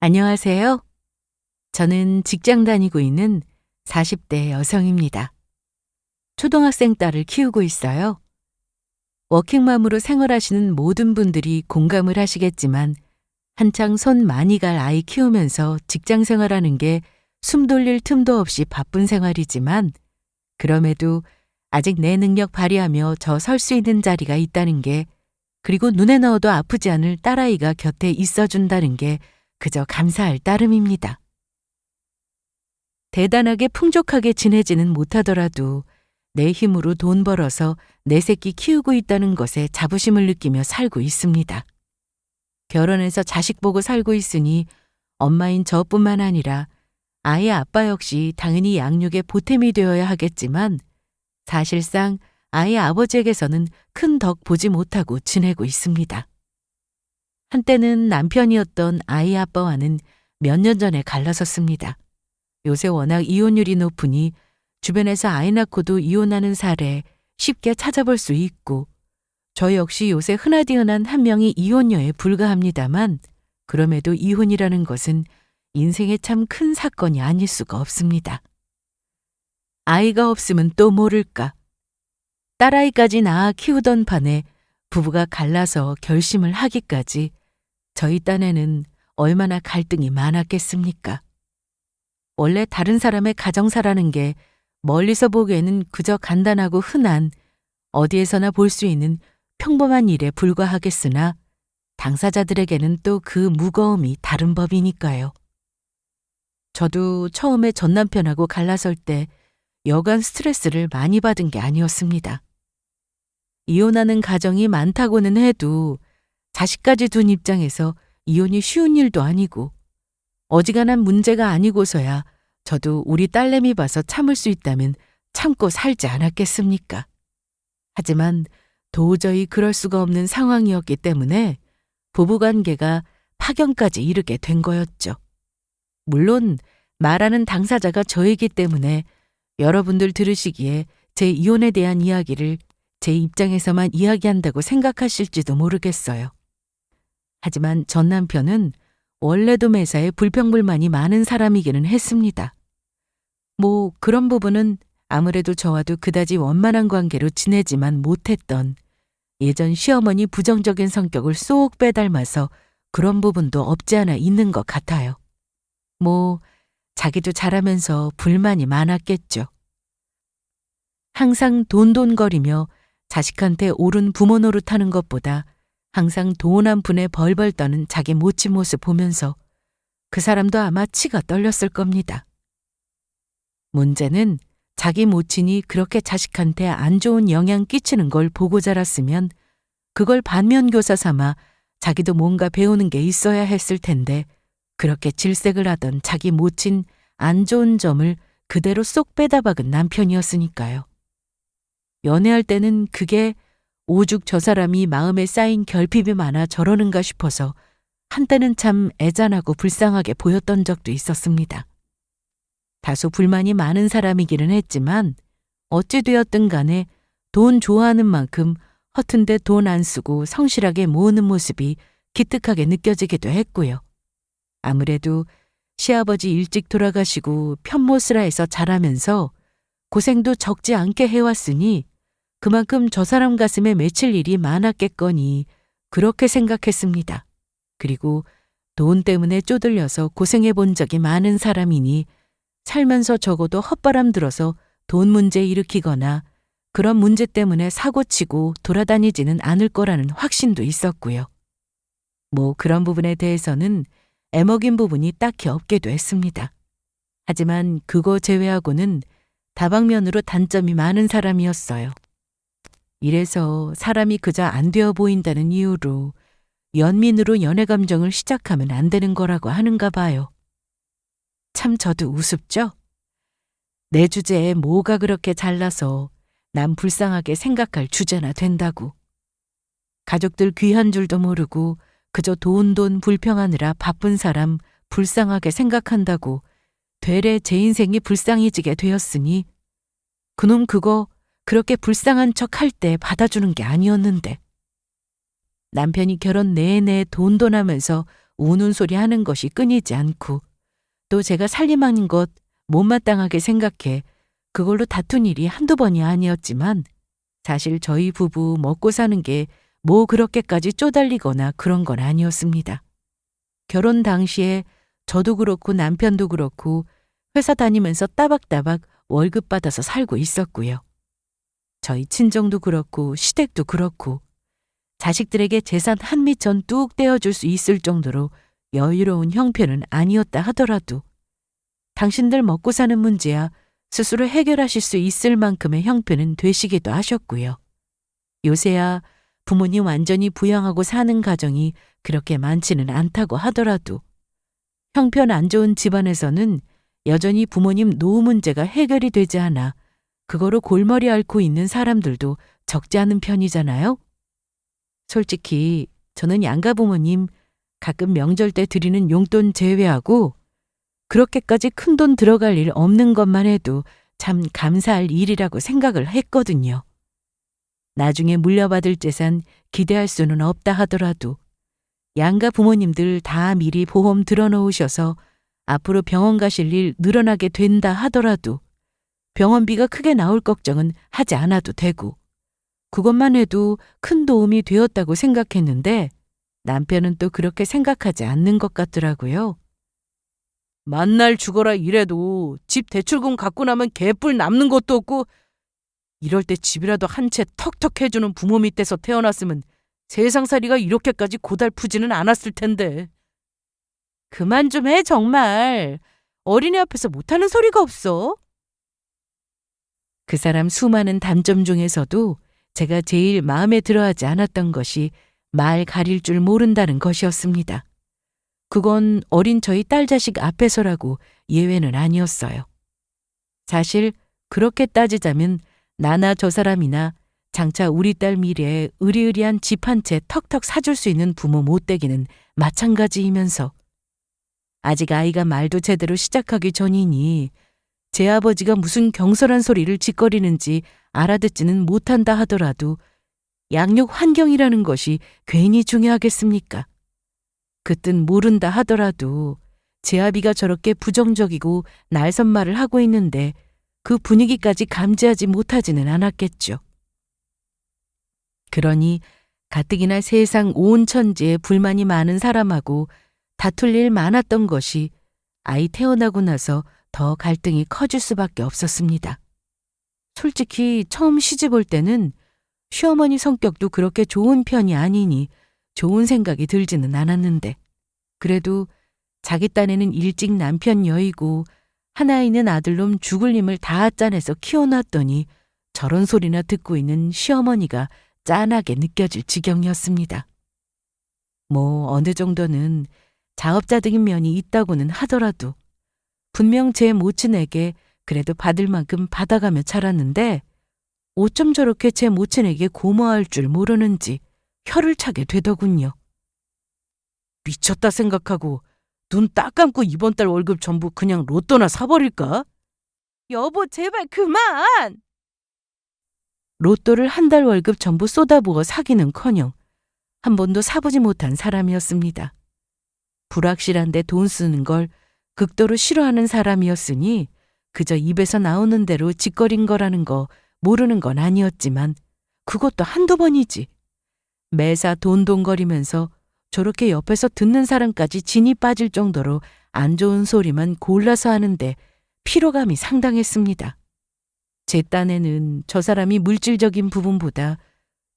안녕하세요. 저는 직장 다니고 있는 40대 여성입니다. 초등학생 딸을 키우고 있어요. 워킹맘으로 생활하시는 모든 분들이 공감을 하시겠지만 한창 손 많이 갈 아이 키우면서 직장 생활하는 게 숨 돌릴 틈도 없이 바쁜 생활이지만 그럼에도 아직 내 능력 발휘하며 저 설 수 있는 자리가 있다는 게, 그리고 눈에 넣어도 아프지 않을 딸아이가 곁에 있어준다는 게 그저 감사할 따름입니다. 대단하게 풍족하게 지내지는 못하더라도 내 힘으로 돈 벌어서 내 새끼 키우고 있다는 것에 자부심을 느끼며 살고 있습니다. 결혼해서 자식 보고 살고 있으니 엄마인 저뿐만 아니라 아이의 아빠 역시 당연히 양육에 보탬이 되어야 하겠지만 사실상 아이의 아버지에게서는 큰 덕 보지 못하고 지내고 있습니다. 한때는 남편이었던 아이 아빠와는 몇 년 전에 갈라섰습니다. 요새 워낙 이혼율이 높으니 주변에서 아이 낳고도 이혼하는 사례 쉽게 찾아볼 수 있고, 저 역시 요새 흔하디 흔한 한 명이 이혼녀에 불과합니다만 그럼에도 이혼이라는 것은 인생에 참 큰 사건이 아닐 수가 없습니다. 아이가 없으면 또 모를까. 딸아이까지 낳아 키우던 판에 부부가 갈라서 결심을 하기까지 저희 딴에는 얼마나 갈등이 많았겠습니까? 원래 다른 사람의 가정사라는 게 멀리서 보기에는 그저 간단하고 흔한 어디에서나 볼 수 있는 평범한 일에 불과하겠으나 당사자들에게는 또 그 무거움이 다른 법이니까요. 저도 처음에 전 남편하고 갈라설 때 여간 스트레스를 많이 받은 게 아니었습니다. 이혼하는 가정이 많다고는 해도 자식까지 둔 입장에서 이혼이 쉬운 일도 아니고 어지간한 문제가 아니고서야 저도 우리 딸내미 봐서 참을 수 있다면 참고 살지 않았겠습니까? 하지만 도저히 그럴 수가 없는 상황이었기 때문에 부부관계가 파견까지 이르게 된 거였죠. 물론 말하는 당사자가 저이기 때문에 여러분들 들으시기에 제 이혼에 대한 이야기를 제 입장에서만 이야기한다고 생각하실지도 모르겠어요. 하지만 전 남편은 원래도 매사에 불평불만이 많은 사람이기는 했습니다. 뭐 그런 부분은 아무래도 저와도 그다지 원만한 관계로 지내지만 못했던 예전 시어머니 부정적인 성격을 쏙 빼닮아서 그런 부분도 없지 않아 있는 것 같아요. 뭐 자기도 잘하면서 불만이 많았겠죠. 항상 돈돈거리며 자식한테 옳은 부모 노릇하는 것보다 항상 돈 한 푼에 벌벌 떠는 자기 모친 모습 보면서 그 사람도 아마 치가 떨렸을 겁니다. 문제는 자기 모친이 그렇게 자식한테 안 좋은 영향 끼치는 걸 보고 자랐으면 그걸 반면교사 삼아 자기도 뭔가 배우는 게 있어야 했을 텐데 그렇게 질색을 하던 자기 모친 안 좋은 점을 그대로 쏙 빼다 박은 남편이었으니까요. 연애할 때는 그게 오죽 저 사람이 마음에 쌓인 결핍이 많아 저러는가 싶어서 한때는 참 애잔하고 불쌍하게 보였던 적도 있었습니다. 다소 불만이 많은 사람이기는 했지만 어찌 되었든 간에 돈 좋아하는 만큼 허튼데 돈 안 쓰고 성실하게 모으는 모습이 기특하게 느껴지기도 했고요. 아무래도 시아버지 일찍 돌아가시고 편모스라 해서 자라면서 고생도 적지 않게 해왔으니 그만큼 저 사람 가슴에 맺힐 일이 많았겠거니 그렇게 생각했습니다. 그리고 돈 때문에 쪼들려서 고생해 본 적이 많은 사람이니 살면서 적어도 헛바람 들어서 돈 문제 일으키거나 그런 문제 때문에 사고치고 돌아다니지는 않을 거라는 확신도 있었고요. 뭐 그런 부분에 대해서는 애먹인 부분이 딱히 없기도 했습니다. 하지만 그거 제외하고는 다방면으로 단점이 많은 사람이었어요. 이래서 사람이 그저 안 되어 보인다는 이유로 연민으로 연애 감정을 시작하면 안 되는 거라고 하는가 봐요. 참 저도 우습죠? 내 주제에 뭐가 그렇게 잘나서 남 불쌍하게 생각할 주제나 된다고. 가족들 귀한 줄도 모르고 그저 돈 불평하느라 바쁜 사람 불쌍하게 생각한다고 되레 제 인생이 불쌍해지게 되었으니 그놈 그거 그렇게 불쌍한 척 할 때 받아주는 게 아니었는데. 남편이 결혼 내내 돈하면서 우는 소리 하는 것이 끊이지 않고 또 제가 살림하는 것 못마땅하게 생각해 그걸로 다툰 일이 한두 번이 아니었지만 사실 저희 부부 먹고 사는 게 뭐 그렇게까지 쪼달리거나 그런 건 아니었습니다. 결혼 당시에 저도 그렇고 남편도 그렇고 회사 다니면서 따박따박 월급 받아서 살고 있었고요. 저희 친정도 그렇고 시댁도 그렇고 자식들에게 재산 한 미천 뚝 떼어줄 수 있을 정도로 여유로운 형편은 아니었다 하더라도 당신들 먹고 사는 문제야 스스로 해결하실 수 있을 만큼의 형편은 되시기도 하셨고요. 요새야 부모님 완전히 부양하고 사는 가정이 그렇게 많지는 않다고 하더라도 형편 안 좋은 집안에서는 여전히 부모님 노후 문제가 해결이 되지 않아 그거로 골머리 앓고 있는 사람들도 적지 않은 편이잖아요. 솔직히 저는 양가 부모님 가끔 명절 때 드리는 용돈 제외하고 그렇게까지 큰 돈 들어갈 일 없는 것만 해도 참 감사할 일이라고 생각을 했거든요. 나중에 물려받을 재산 기대할 수는 없다 하더라도 양가 부모님들 다 미리 보험 들어놓으셔서 앞으로 병원 가실 일 늘어나게 된다 하더라도 병원비가 크게 나올 걱정은 하지 않아도 되고 그것만 해도 큰 도움이 되었다고 생각했는데 남편은 또 그렇게 생각하지 않는 것 같더라고요. 만날 죽어라 이래도 집 대출금 갖고 나면 개뿔 남는 것도 없고 이럴 때 집이라도 한 채 턱턱 해주는 부모 밑에서 태어났으면 세상살이가 이렇게까지 고달프지는 않았을 텐데. 그만 좀 해 정말. 어린애 앞에서 못하는 소리가 없어. 그 사람 수많은 단점 중에서도 제가 제일 마음에 들어하지 않았던 것이 말 가릴 줄 모른다는 것이었습니다. 그건 어린 저희 딸 자식 앞에서라고 예외는 아니었어요. 사실 그렇게 따지자면 나나 저 사람이나 장차 우리 딸 미래에 으리으리한 집 한 채 턱턱 사줄 수 있는 부모 못 되기는 마찬가지이면서 아직 아이가 말도 제대로 시작하기 전이니 제 아버지가 무슨 경솔한 소리를 짓거리는지 알아듣지는 못한다 하더라도 양육 환경이라는 것이 괜히 중요하겠습니까? 그 뜻 모른다 하더라도 제 아비가 저렇게 부정적이고 날선말을 하고 있는데 그 분위기까지 감지하지 못하지는 않았겠죠. 그러니 가뜩이나 세상 온 천지에 불만이 많은 사람하고 다툴 일 많았던 것이 아이 태어나고 나서 더 갈등이 커질 수밖에 없었습니다. 솔직히 처음 시집 올 때는 시어머니 성격도 그렇게 좋은 편이 아니니 좋은 생각이 들지는 않았는데 그래도 자기 딴에는 일찍 남편 여의고 하나 있는 아들놈 죽을 힘을 다 짜내서 키워놨더니 저런 소리나 듣고 있는 시어머니가 짠하게 느껴질 지경이었습니다. 뭐 어느 정도는 자업자득인 면이 있다고는 하더라도 분명 제 모친에게 그래도 받을 만큼 받아가며 자랐는데 어쩜 저렇게 제 모친에게 고마워할 줄 모르는지 혀를 차게 되더군요. 미쳤다 생각하고 눈 딱 감고 이번 달 월급 전부 그냥 로또나 사버릴까? 여보 제발 그만! 로또를 한 달 월급 전부 쏟아부어 사기는커녕 한 번도 사보지 못한 사람이었습니다. 불확실한데 돈 쓰는 걸 극도로 싫어하는 사람이었으니 그저 입에서 나오는 대로 짓거린 거라는 거 모르는 건 아니었지만 그것도 한두 번이지. 매사 돈돈거리면서 저렇게 옆에서 듣는 사람까지 진이 빠질 정도로 안 좋은 소리만 골라서 하는데 피로감이 상당했습니다. 제 딴에는 저 사람이 물질적인 부분보다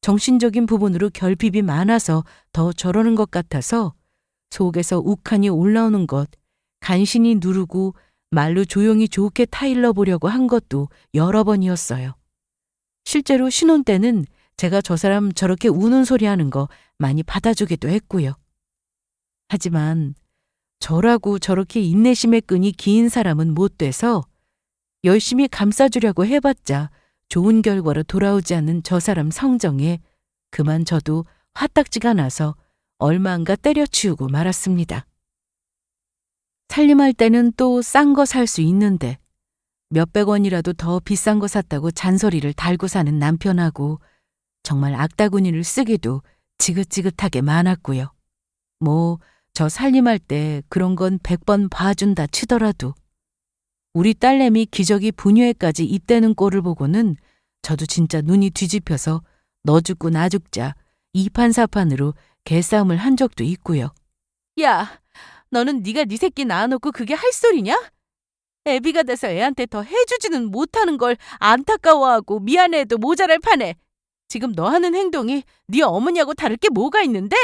정신적인 부분으로 결핍이 많아서 더 저러는 것 같아서 속에서 욱하니 올라오는 것 간신히 누르고 말로 조용히 좋게 타일러 보려고 한 것도 여러 번이었어요. 실제로 신혼 때는 제가 저 사람 저렇게 우는 소리 하는 거 많이 받아주기도 했고요. 하지만 저라고 저렇게 인내심의 끈이 긴 사람은 못 돼서 열심히 감싸주려고 해봤자 좋은 결과로 돌아오지 않는 저 사람 성정에 그만 저도 화딱지가 나서 얼마 안가 때려치우고 말았습니다. 살림할 때는 또 싼 거 살 수 있는데 몇백 원이라도 더 비싼 거 샀다고 잔소리를 달고 사는 남편하고 정말 악다구니를 쓰기도 지긋지긋하게 많았고요. 뭐 저 살림할 때 그런 건 100번 봐준다 치더라도 우리 딸내미 기저귀 분유회까지 입대는 꼴을 보고는 저도 진짜 눈이 뒤집혀서 너 죽고 나 죽자 이판사판으로 개싸움을 한 적도 있고요. 야, 너는 네가 네 새끼 낳아놓고 그게 할 소리냐? 애비가 돼서 애한테 더 해주지는 못하는 걸 안타까워하고 미안해도 모자랄 판에 지금 너 하는 행동이 네 어머니하고 다를 게 뭐가 있는데?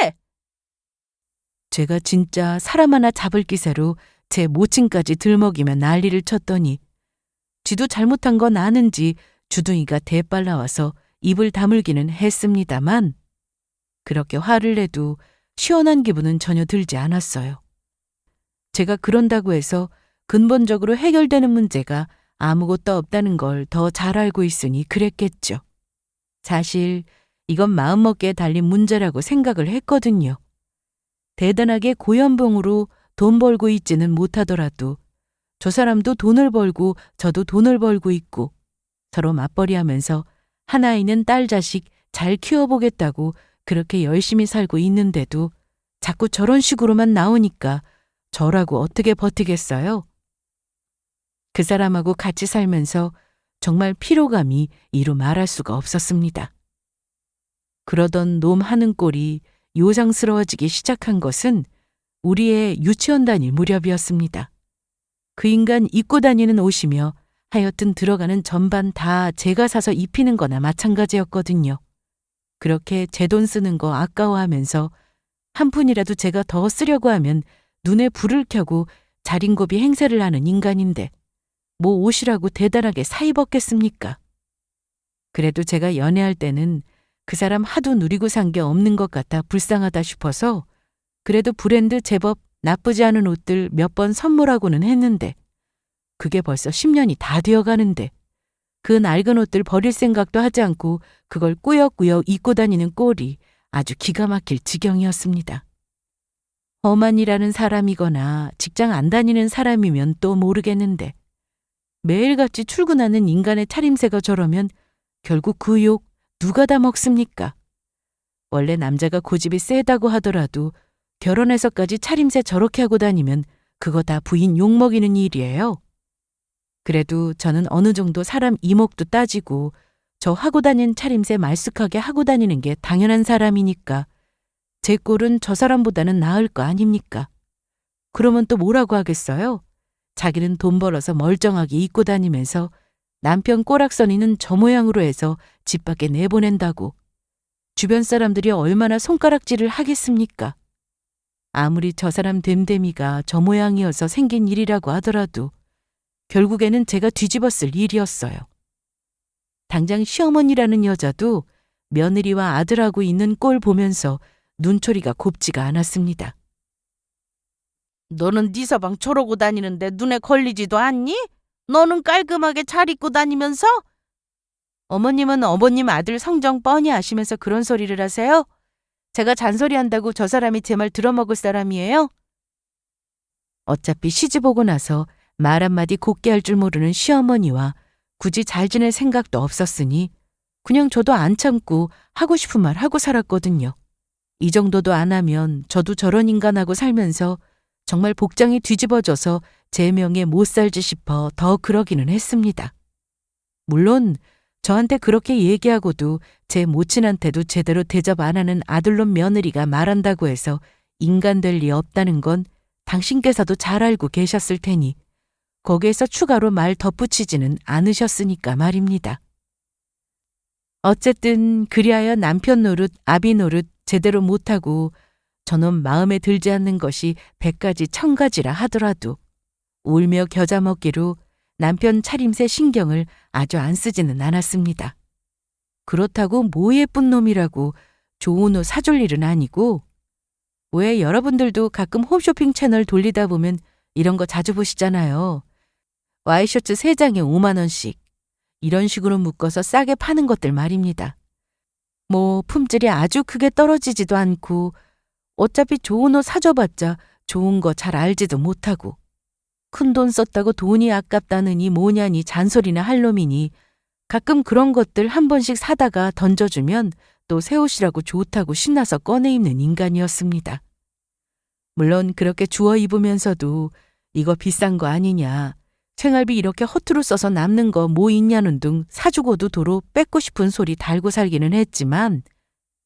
제가 진짜 사람 하나 잡을 기세로 제 모친까지 들먹이며 난리를 쳤더니 지도 잘못한 건 아는지 주둥이가 대빨 나와서 입을 다물기는 했습니다만 그렇게 화를 내도 시원한 기분은 전혀 들지 않았어요. 제가 그런다고 해서 근본적으로 해결되는 문제가 아무것도 없다는 걸 더 잘 알고 있으니 그랬겠죠. 사실 이건 마음먹기에 달린 문제라고 생각을 했거든요. 대단하게 고연봉으로 돈 벌고 있지는 못하더라도 저 사람도 돈을 벌고 저도 돈을 벌고 있고 서로 맞벌이하면서 하나 있는 딸 자식 잘 키워보겠다고 그렇게 열심히 살고 있는데도 자꾸 저런 식으로만 나오니까 저라고 어떻게 버티겠어요? 그 사람하고 같이 살면서 정말 피로감이 이루 말할 수가 없었습니다. 그러던 놈 하는 꼴이 요상스러워지기 시작한 것은 우리의 유치원 다닐 무렵이었습니다. 그 인간 입고 다니는 옷이며 하여튼 들어가는 전반 다 제가 사서 입히는 거나 마찬가지였거든요. 그렇게 제 돈 쓰는 거 아까워하면서 한 푼이라도 제가 더 쓰려고 하면 눈에 불을 켜고 자린고비 행세를 하는 인간인데 뭐 옷이라고 대단하게 사 입었겠습니까? 그래도 제가 연애할 때는 그 사람 하도 누리고 산 게 없는 것 같아 불쌍하다 싶어서 그래도 브랜드 제법 나쁘지 않은 옷들 몇 번 선물하고는 했는데 그게 벌써 10년이 다 되어가는데 그 낡은 옷들 버릴 생각도 하지 않고 그걸 꾸역꾸역 입고 다니는 꼴이 아주 기가 막힐 지경이었습니다. 험한이라는 사람이거나 직장 안 다니는 사람이면 또 모르겠는데 매일같이 출근하는 인간의 차림새가 저러면 결국 그 욕 누가 다 먹습니까? 원래 남자가 고집이 세다고 하더라도 결혼해서까지 차림새 저렇게 하고 다니면 그거 다 부인 욕먹이는 일이에요. 그래도 저는 어느 정도 사람 이목도 따지고 저 하고 다닌 차림새 말쑥하게 하고 다니는 게 당연한 사람이니까 제 꼴은 저 사람보다는 나을 거 아닙니까? 그러면 또 뭐라고 하겠어요? 자기는 돈 벌어서 멀쩡하게 입고 다니면서 남편 꼬락서니는 저 모양으로 해서 집 밖에 내보낸다고. 주변 사람들이 얼마나 손가락질을 하겠습니까? 아무리 저 사람 됨됨이가 저 모양이어서 생긴 일이라고 하더라도 결국에는 제가 뒤집었을 일이었어요. 당장 시어머니라는 여자도 며느리와 아들하고 있는 꼴 보면서 눈초리가 곱지가 않았습니다. 너는 네 서방 저러고 다니는데 눈에 걸리지도 않니? 너는 깔끔하게 잘 입고 다니면서? 어머님은 어머님 아들 성정 뻔히 아시면서 그런 소리를 하세요? 제가 잔소리한다고 저 사람이 제 말 들어먹을 사람이에요? 어차피 시집 오고 나서 말 한마디 곱게 할 줄 모르는 시어머니와 굳이 잘 지낼 생각도 없었으니 그냥 저도 안 참고 하고 싶은 말 하고 살았거든요. 이 정도도 안 하면 저도 저런 인간하고 살면서 정말 복장이 뒤집어져서 제 명에 못 살지 싶어 더 그러기는 했습니다. 물론 저한테 그렇게 얘기하고도 제 모친한테도 제대로 대접 안 하는 아들놈 며느리가 말한다고 해서 인간 될 리 없다는 건 당신께서도 잘 알고 계셨을 테니 거기에서 추가로 말 덧붙이지는 않으셨으니까 말입니다. 어쨌든 그리하여 남편 노릇, 아비 노릇 제대로 못하고 저놈 마음에 들지 않는 것이 100가지 1000가지라 하더라도 울며 겨자 먹기로 남편 차림새 신경을 아주 안 쓰지는 않았습니다. 그렇다고 뭐 예쁜 놈이라고 좋은 옷 사줄 일은 아니고 왜 여러분들도 가끔 홈쇼핑 채널 돌리다 보면 이런 거 자주 보시잖아요. 와이셔츠 3장에 5만 원씩 이런 식으로 묶어서 싸게 파는 것들 말입니다. 뭐 품질이 아주 크게 떨어지지도 않고 어차피 좋은 옷 사줘봤자 좋은 거 잘 알지도 못하고 큰 돈 썼다고 돈이 아깝다느니 뭐냐니 잔소리나 할 놈이니 가끔 그런 것들 한 번씩 사다가 던져주면 또 새 옷이라고 좋다고 신나서 꺼내 입는 인간이었습니다. 물론 그렇게 주워 입으면서도 이거 비싼 거 아니냐, 생활비 이렇게 허투루 써서 남는 거 뭐 있냐는 등 사주고도 도로 뺏고 싶은 소리 달고 살기는 했지만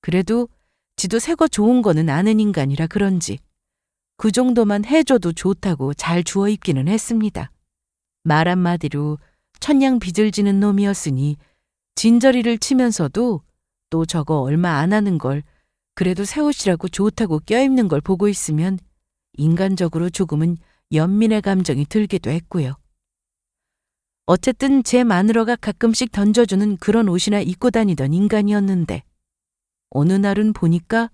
그래도 지도 새 거 좋은 거는 아는 인간이라 그런지 그 정도만 해줘도 좋다고 잘 주워 입기는 했습니다. 말 한마디로 천냥 빚을 지는 놈이었으니 진저리를 치면서도 또 저거 얼마 안 하는 걸 그래도 새 옷이라고 좋다고 껴입는 걸 보고 있으면 인간적으로 조금은 연민의 감정이 들기도 했고요. 어쨌든 제 마누라가 가끔씩 던져주는 그런 옷이나 입고 다니던 인간이었는데 어느 날은 보니까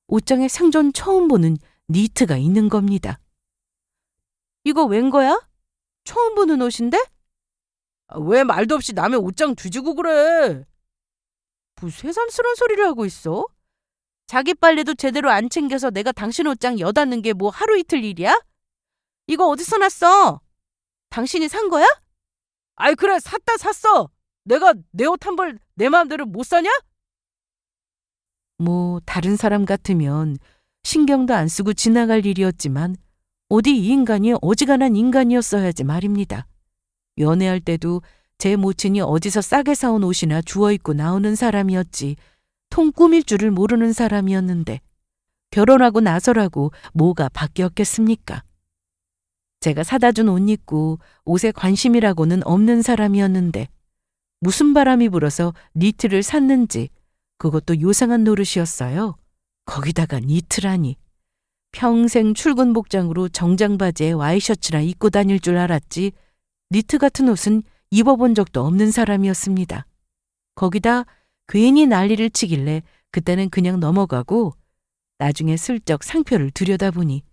옷장에 생전 처음 보는 니트가 있는 겁니다. 이거 웬 거야? 처음 보는 옷인데? 왜 말도 없이 남의 옷장 뒤지고 그래? 뭐 새삼스러운 소리를 하고 있어? 자기 빨래도 제대로 안 챙겨서 내가 당신 옷장 여닫는 게 뭐 하루 이틀 일이야? 이거 어디서 났어? 당신이 산 거야? 아이 그래 샀어. 내가 내 옷 한 벌 내 마음대로 못 사냐? 뭐 다른 사람 같으면 신경도 안 쓰고 지나갈 일이었지만 어디 이 인간이 어지간한 인간이었어야지 말입니다. 연애할 때도 제 모친이 어디서 싸게 사온 옷이나 주워 입고 나오는 사람이었지 통 꾸밀 줄을 모르는 사람이었는데 결혼하고 나서라고 뭐가 바뀌었겠습니까? 제가 사다 준 옷 입고 옷에 관심이라고는 없는 사람이었는데 무슨 바람이 불어서 니트를 샀는지 그것도 요상한 노릇이었어요. 거기다가 니트라니. 평생 출근 복장으로 정장 바지에 와이셔츠나 입고 다닐 줄 알았지 니트 같은 옷은 입어본 적도 없는 사람이었습니다. 거기다 괜히 난리를 치길래 그때는 그냥 넘어가고 나중에 슬쩍 상표를 들여다보니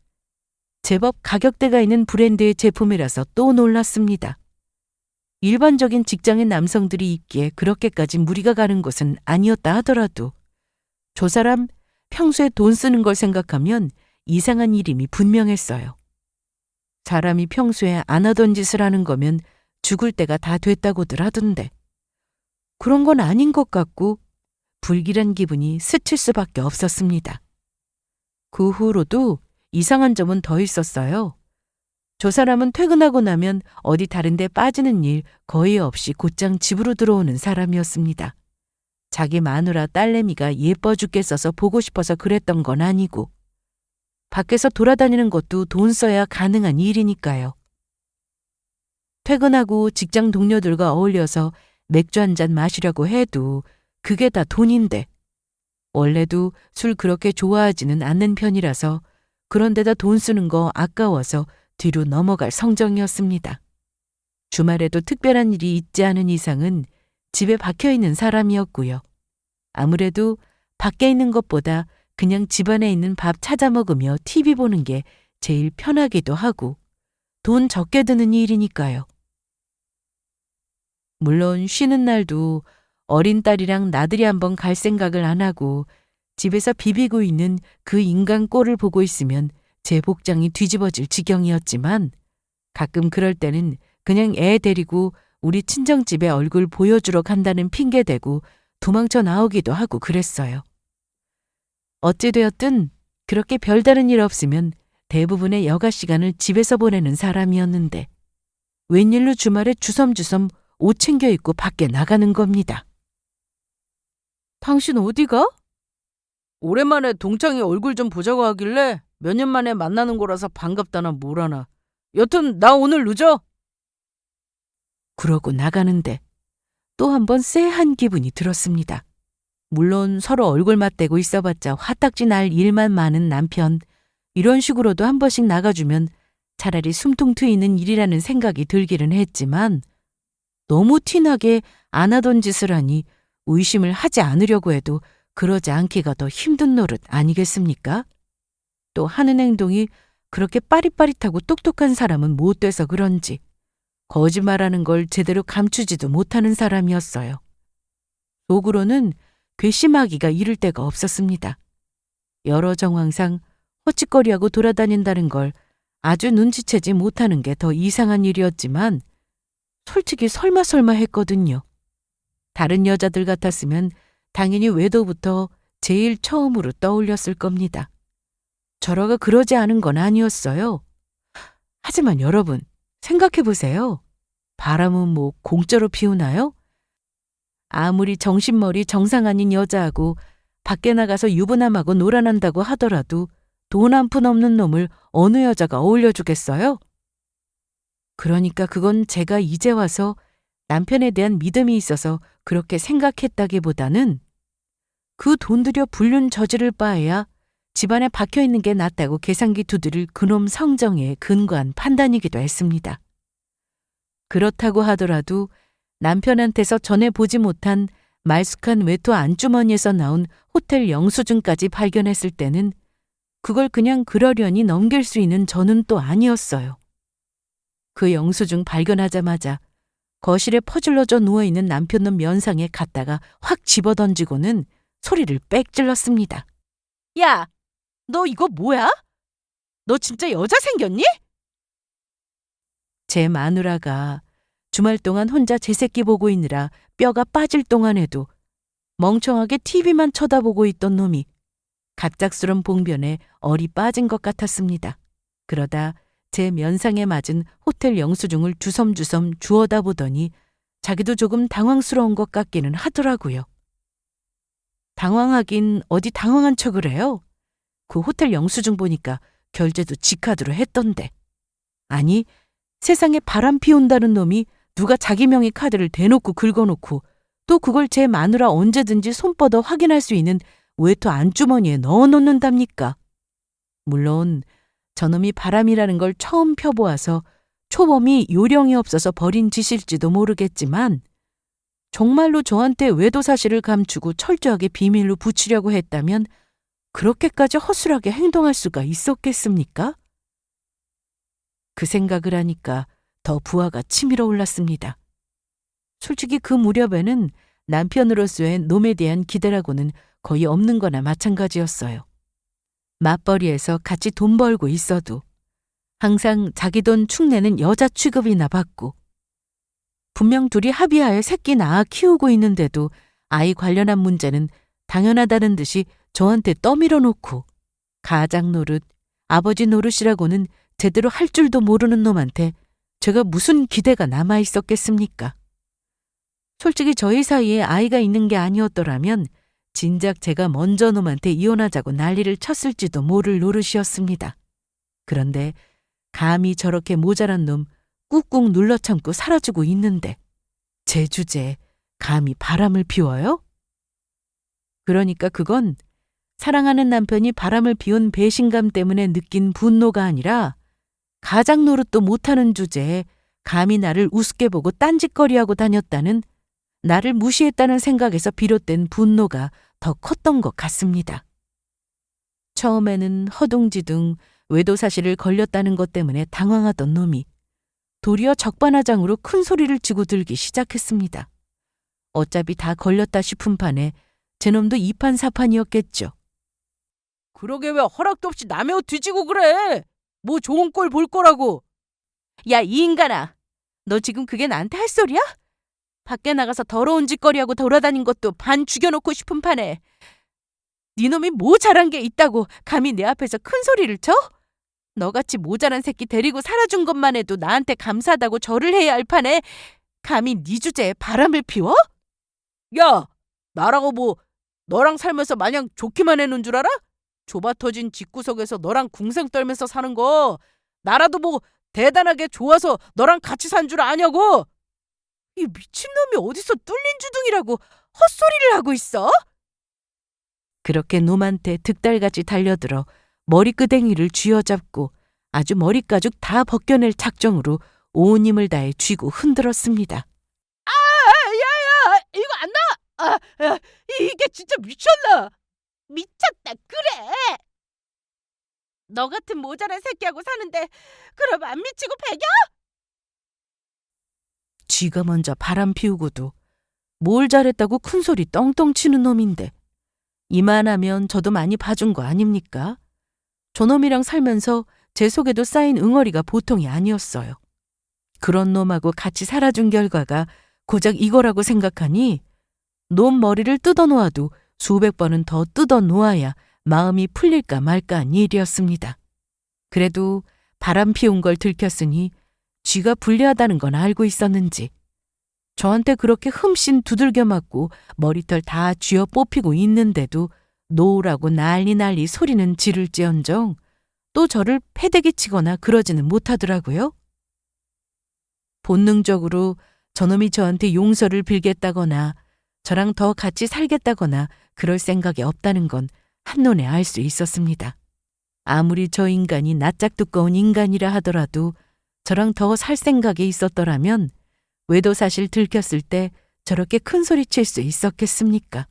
제법 가격대가 있는 브랜드의 제품이라서 또 놀랐습니다. 일반적인 직장인 남성들이 입기에 그렇게까지 무리가 가는 것은 아니었다 하더라도 저 사람 평소에 돈 쓰는 걸 생각하면 이상한 일임이 분명했어요. 사람이 평소에 안 하던 짓을 하는 거면 죽을 때가 다 됐다고들 하던데 그런 건 아닌 것 같고 불길한 기분이 스칠 수밖에 없었습니다. 그 후로도 이상한 점은 더 있었어요. 저 사람은 퇴근하고 나면 어디 다른 데 빠지는 일 거의 없이 곧장 집으로 들어오는 사람이었습니다. 자기 마누라 딸내미가 예뻐 죽겠어서 보고 싶어서 그랬던 건 아니고 밖에서 돌아다니는 것도 돈 써야 가능한 일이니까요. 퇴근하고 직장 동료들과 어울려서 맥주 한 잔 마시려고 해도 그게 다 돈인데 원래도 술 그렇게 좋아하지는 않는 편이라서 그런 데다 돈 쓰는 거 아까워서 뒤로 넘어갈 성정이었습니다. 주말에도 특별한 일이 있지 않은 이상은 집에 박혀있는 사람이었고요. 아무래도 밖에 있는 것보다 그냥 집안에 있는 밥 찾아 먹으며 TV 보는 게 제일 편하기도 하고 돈 적게 드는 일이니까요. 물론 쉬는 날도 어린 딸이랑 나들이 한번 갈 생각을 안 하고 집에서 비비고 있는 그 인간 꼴을 보고 있으면 제 복장이 뒤집어질 지경이었지만 가끔 그럴 때는 그냥 애 데리고 우리 친정집에 얼굴 보여주러 간다는 핑계 대고 도망쳐 나오기도 하고 그랬어요. 어찌되었든 그렇게 별다른 일 없으면 대부분의 여가 시간을 집에서 보내는 사람이었는데 웬일로 주말에 주섬주섬 옷 챙겨 입고 밖에 나가는 겁니다. 당신 어디가? 오랜만에 동창이 얼굴 좀 보자고 하길래 몇 년 만에 만나는 거라서 반갑다나 뭐라나. 여튼 나 오늘 늦어. 그러고 나가는데 또 한 번 쎄한 기분이 들었습니다. 물론 서로 얼굴 맞대고 있어봤자 화딱지 날 일만 많은 남편. 이런 식으로도 한 번씩 나가주면 차라리 숨통 트이는 일이라는 생각이 들기는 했지만 너무 티나게 안 하던 짓을 하니 의심을 하지 않으려고 해도 그러지 않기가 더 힘든 노릇 아니겠습니까? 또 하는 행동이 그렇게 빠릿빠릿하고 똑똑한 사람은 못 돼서 그런지 거짓말하는 걸 제대로 감추지도 못하는 사람이었어요. 속으로는 괘씸하기가 이를 데가 없었습니다. 여러 정황상 헛짓거리하고 돌아다닌다는 걸 아주 눈치채지 못하는 게 더 이상한 일이었지만 솔직히 설마 했거든요. 다른 여자들 같았으면 당연히 외도부터 제일 처음으로 떠올렸을 겁니다. 저러가 그러지 않은 건 아니었어요. 하지만 여러분, 생각해 보세요. 바람은 뭐 공짜로 피우나요? 아무리 정신머리 정상 아닌 여자하고 밖에 나가서 유부남하고 놀아난다고 하더라도 돈 한 푼 없는 놈을 어느 여자가 어울려주겠어요? 그러니까 그건 제가 이제 와서 남편에 대한 믿음이 있어서 그렇게 생각했다기보다는 그 돈 들여 불륜 저지를 바에야 집안에 박혀있는 게 낫다고 계산기 두드릴 그놈 성정에 근거한 판단이기도 했습니다. 그렇다고 하더라도 남편한테서 전에 보지 못한 말쑥한 외투 안주머니에서 나온 호텔 영수증까지 발견했을 때는 그걸 그냥 그러려니 넘길 수 있는 저는 또 아니었어요. 그 영수증 발견하자마자 거실에 퍼질러져 누워있는 남편놈 면상에 갖다가 확 집어던지고는 소리를 빽 질렀습니다. 야, 너 이거 뭐야? 너 진짜 여자 생겼니? 제 마누라가 주말 동안 혼자 제 새끼 보고 있느라 뼈가 빠질 동안에도 멍청하게 TV만 쳐다보고 있던 놈이 갑작스런 봉변에 얼이 빠진 것 같았습니다. 그러다 제 면상에 맞은 호텔 영수증을 주섬주섬 주워다 보더니 자기도 조금 당황스러운 것 같기는 하더라고요. 당황하긴 어디 당황한 척을 해요. 그 호텔 영수증 보니까 결제도 지카드로 했던데. 아니, 세상에 바람 피운다는 놈이 누가 자기 명의 카드를 대놓고 긁어놓고 또 그걸 제 마누라 언제든지 손뻗어 확인할 수 있는 외투 안주머니에 넣어놓는답니까? 물론 저놈이 바람이라는 걸 처음 펴보아서 초범이 요령이 없어서 벌인 짓일지도 모르겠지만 정말로 저한테 외도 사실을 감추고 철저하게 비밀로 붙이려고 했다면 그렇게까지 허술하게 행동할 수가 있었겠습니까? 그 생각을 하니까 더 부하가 치밀어 올랐습니다. 솔직히 그 무렵에는 남편으로서의 놈에 대한 기대라고는 거의 없는 거나 마찬가지였어요. 맞벌이에서 같이 돈 벌고 있어도 항상 자기 돈 축내는 여자 취급이나 받고 분명 둘이 합의하에 새끼 낳아 키우고 있는데도 아이 관련한 문제는 당연하다는 듯이 저한테 떠밀어 놓고 가장 노릇, 아버지 노릇이라고는 제대로 할 줄도 모르는 놈한테 제가 무슨 기대가 남아 있었겠습니까? 솔직히 저희 사이에 아이가 있는 게 아니었더라면 진작 제가 먼저 놈한테 이혼하자고 난리를 쳤을지도 모를 노릇이었습니다. 그런데 감히 저렇게 모자란 놈 꾹꾹 눌러 참고 사라지고 있는데 제 주제에 감히 바람을 피워요? 그러니까 그건 사랑하는 남편이 바람을 피운 배신감 때문에 느낀 분노가 아니라 가장 노릇도 못하는 주제에 감히 나를 우습게 보고 딴짓거리하고 다녔다는 나를 무시했다는 생각에서 비롯된 분노가 더 컸던 것 같습니다. 처음에는 허둥지둥 외도 사실을 걸렸다는 것 때문에 당황하던 놈이 도리어 적반하장으로 큰 소리를 치고 들기 시작했습니다. 어차피 다 걸렸다 싶은 판에 제 놈도 이판사판이었겠죠. 그러게 왜 허락도 없이 남의 옷 뒤지고 그래? 뭐 좋은 꼴 볼 거라고. 야, 이 인간아. 너 지금 그게 나한테 할 소리야? 밖에 나가서 더러운 짓거리하고 돌아다닌 것도 반 죽여놓고 싶은 판에 네 놈이 뭐 잘한 게 있다고 감히 내 앞에서 큰 소리를 쳐? 너같이 모자란 새끼 데리고 살아준 것만 해도 나한테 감사하다고 절을 해야 할 판에 감히 네 주제에 바람을 피워? 야, 나라고 뭐 너랑 살면서 마냥 좋기만 해놓은 줄 알아? 좁아 터진 집구석에서 너랑 궁생 떨면서 사는 거 나라도 뭐 대단하게 좋아서 너랑 같이 산 줄 아냐고? 이 미친놈이 어디서 뚫린 주둥이라고 헛소리를 하고 있어? 그렇게 놈한테 득달같이 달려들어 머리끄댕이를 쥐어잡고 아주 머리가죽 다 벗겨낼 작정으로 온 힘을 다해 쥐고 흔들었습니다. 야야, 이거 안 나! 야, 이게 진짜 미쳤나? 미쳤다, 그래! 너 같은 모자란 새끼하고 사는데 그럼 안 미치고 배겨? 쥐가 먼저 바람 피우고도 뭘 잘했다고 큰소리 떵떵 치는 놈인데 이만하면 저도 많이 봐준 거 아닙니까? 저놈이랑 살면서 제 속에도 쌓인 응어리가 보통이 아니었어요. 그런 놈하고 같이 살아준 결과가 고작 이거라고 생각하니 놈 머리를 뜯어놓아도 수백 번은 더 뜯어놓아야 마음이 풀릴까 말까한 일이었습니다. 그래도 바람 피운 걸 들켰으니 쥐가 불리하다는 건 알고 있었는지 저한테 그렇게 흠씬 두들겨 맞고 머리털 다 쥐어 뽑히고 있는데도 놓으라고 난리 소리는 지를지언정 또 저를 패대기 치거나 그러지는 못하더라고요. 본능적으로 저놈이 저한테 용서를 빌겠다거나 저랑 더 같이 살겠다거나 그럴 생각이 없다는 건 한눈에 알 수 있었습니다. 아무리 저 인간이 낯짝 두꺼운 인간이라 하더라도 저랑 더 살 생각이 있었더라면 외도사실 들켰을 때 저렇게 큰 소리 칠 수 있었겠습니까?